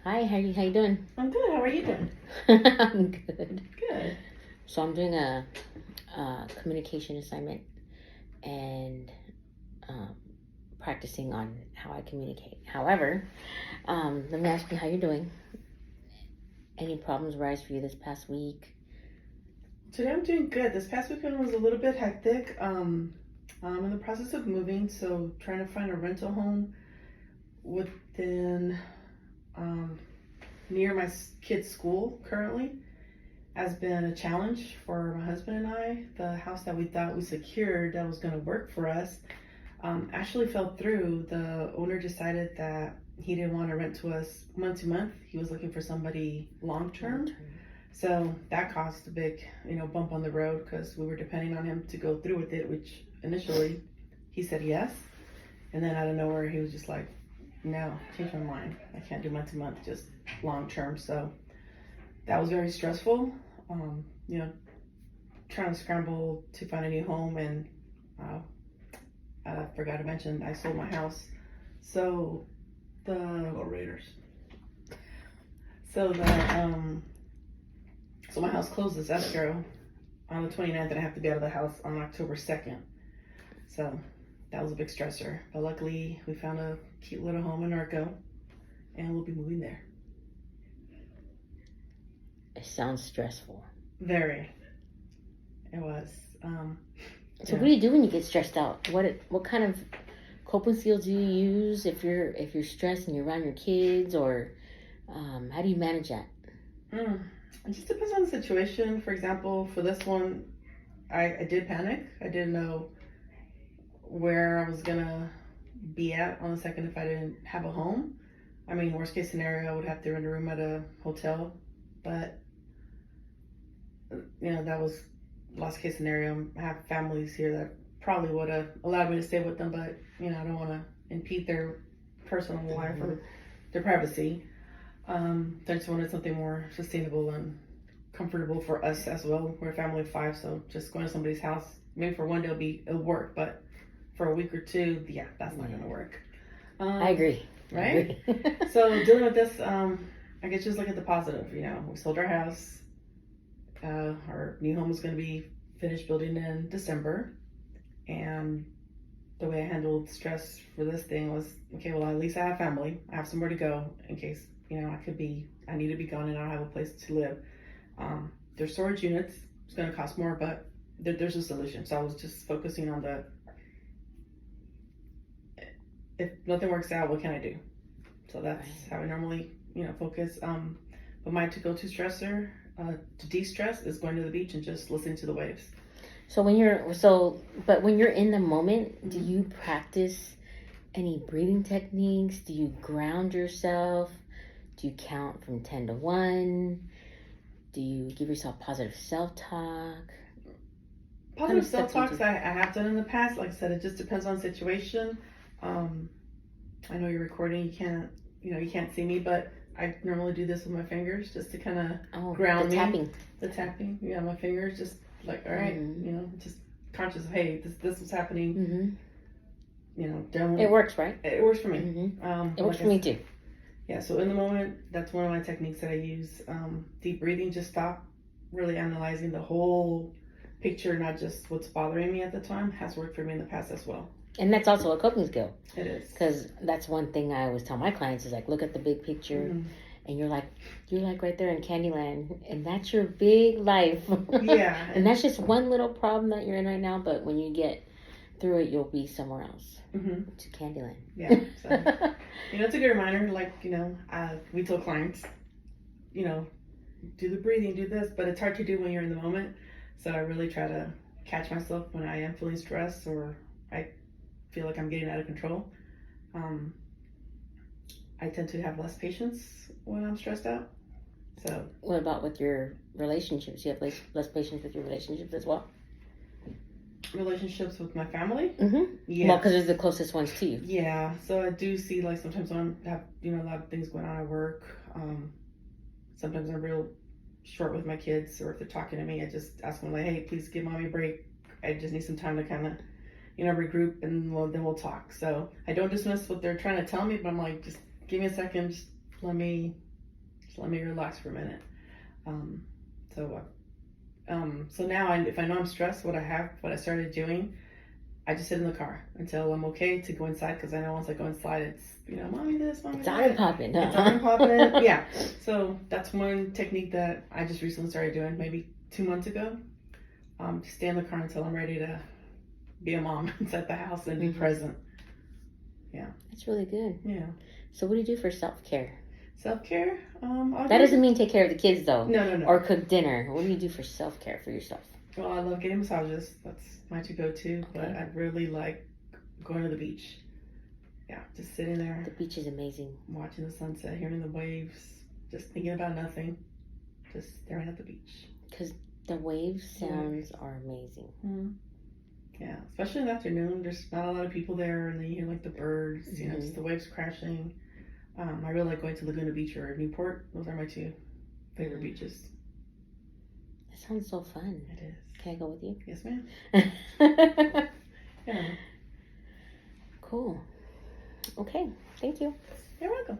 Hi, how you doing? I'm good. How are you doing? I'm good. Good. So I'm doing a, communication assignment and um, practicing on how I communicate. However, let me ask you how you're doing. Any problems arise for you this past week? Today I'm doing good. This past weekend was a little bit hectic. I'm in the process of moving, so trying to find a rental home within um, near my kid's school currently has been a challenge for my husband and I. The house that we thought we secured that was going to work for us actually fell through. The owner decided that he didn't want to rent to us month to month. He was looking for somebody long term. So that caused a big, bump on the road because we were depending on him to go through with it, which initially he said yes. And then out of nowhere, he was just like, no, change my mind. I can't do month to month, just long term. So that was very stressful. You know, trying to scramble to find a new home. And I forgot to mention, I sold my house. So Go Raiders. So my house closes escrow on the 29th, and I have to be out of the house on October 2nd. So that was a big stressor. But luckily, we found a cute little home in Norco, and we'll be moving there. It sounds stressful. Very. It was. So what do you do when you get stressed out? What kind of coping skills do you use if you're stressed and you're around your kids, or how do you manage that? It just depends on the situation. For example, for this one, I did panic. I didn't know where I was gonna be at on the second if I didn't have a home. I mean, worst case scenario, I would have to rent a room at a hotel, but that was last case scenario. I have families here that probably would have allowed me to stay with them, but I don't want to impede their personal life or their privacy. I just wanted something more sustainable and comfortable for us as well. We're a family of 5, so just going to somebody's house, maybe for one day it'll work, but for a week or two, that's not going to work. I agree. Right? So dealing with this, I guess just look at the positive. We sold our house. Our new home was going to be finished building in December, and the way I handled stress for this thing was, okay, well, at least I have family. I have somewhere to go in case I need to be gone and I don't have a place to live. There's storage units. It's going to cost more, but there's a solution. So I was just focusing on if nothing works out, what can I do? So that's how I normally, focus. But my go-to stressor to de-stress is going to the beach and just listening to the waves. So when you're in the moment, do you practice any breathing techniques? Do you ground yourself? Do you count from 10 to 1? Do you give yourself positive self-talk? Positive self-talks I have done in the past. Like I said, it just depends on the situation. I know you're recording. You can't see me, but I normally do this with my fingers just to kind of ground me. The tapping. Yeah, my fingers just like, all right, just conscious of, hey, this was happening. Mm-hmm. It works, right? It works for me. Mm-hmm. It works for me too. Yeah, so in the moment, that's one of my techniques that I use. Deep breathing, just stop really analyzing the whole picture, not just what's bothering me at the time, has worked for me in the past as well. And that's also a coping skill. It is. Because that's one thing I always tell my clients is like, look at the big picture. Mm-hmm. And you're like right there in Candyland, and that's your big life. Yeah. And that's just one little problem that you're in right now, but when you get through it, you'll be somewhere else. Mm-hmm. To Candyland. Yeah. So, it's a good reminder. Like, we tell clients, do the breathing, do this, but it's hard to do when you're in the moment. So I really try to catch myself when I am feeling stressed or I feel like I'm getting out of control. I tend to have less patience when I'm stressed out. So. What about with your relationships? You have less patience with your relationships as well? Relationships with my family? Mm-hmm. Yeah. Well, because they're the closest ones to you. Yeah. So I do see, like, sometimes when I have, a lot of things going on at work, sometimes I'm real short with my kids, or if they're talking to me, I just ask them, like, hey, please give mommy a break. I just need some time to kind of, regroup, and then we'll talk. So I don't dismiss what they're trying to tell me, but I'm like, just give me a second, just let me Just let me relax for a minute. So now if I know I'm stressed, what I started doing, I just sit in the car until I'm okay to go inside, because I know once I go inside, it's, mommy this, mommy It's that. on and popping. Huh? It's on and popping. Yeah. So that's one technique that I just recently started doing, maybe 2 months ago. Just stay in the car until I'm ready to be a mom inside the house and be present. That's really good. Yeah. So what do you do for self-care? Self-care. That doesn't mean take care of the kids though, No. or cook dinner. What do you do for self-care for yourself? Well, I love getting massages. That's my to-go-to. But Okay. I really like going to the beach. Yeah, just sitting The there, beach is amazing. watching the sunset, hearing the waves, just thinking about nothing, just staring at the beach. Because the wave sounds are amazing. Mm-hmm. Yeah, especially in the afternoon. There's not a lot of people there, and then you hear like the birds, Mhm. just the waves crashing. I really like going to Laguna Beach or Newport. Those are my two favorite beaches. That sounds so fun. It is. Can I go with you? Yes, ma'am. Yeah. Cool. Okay. Thank you. You're welcome.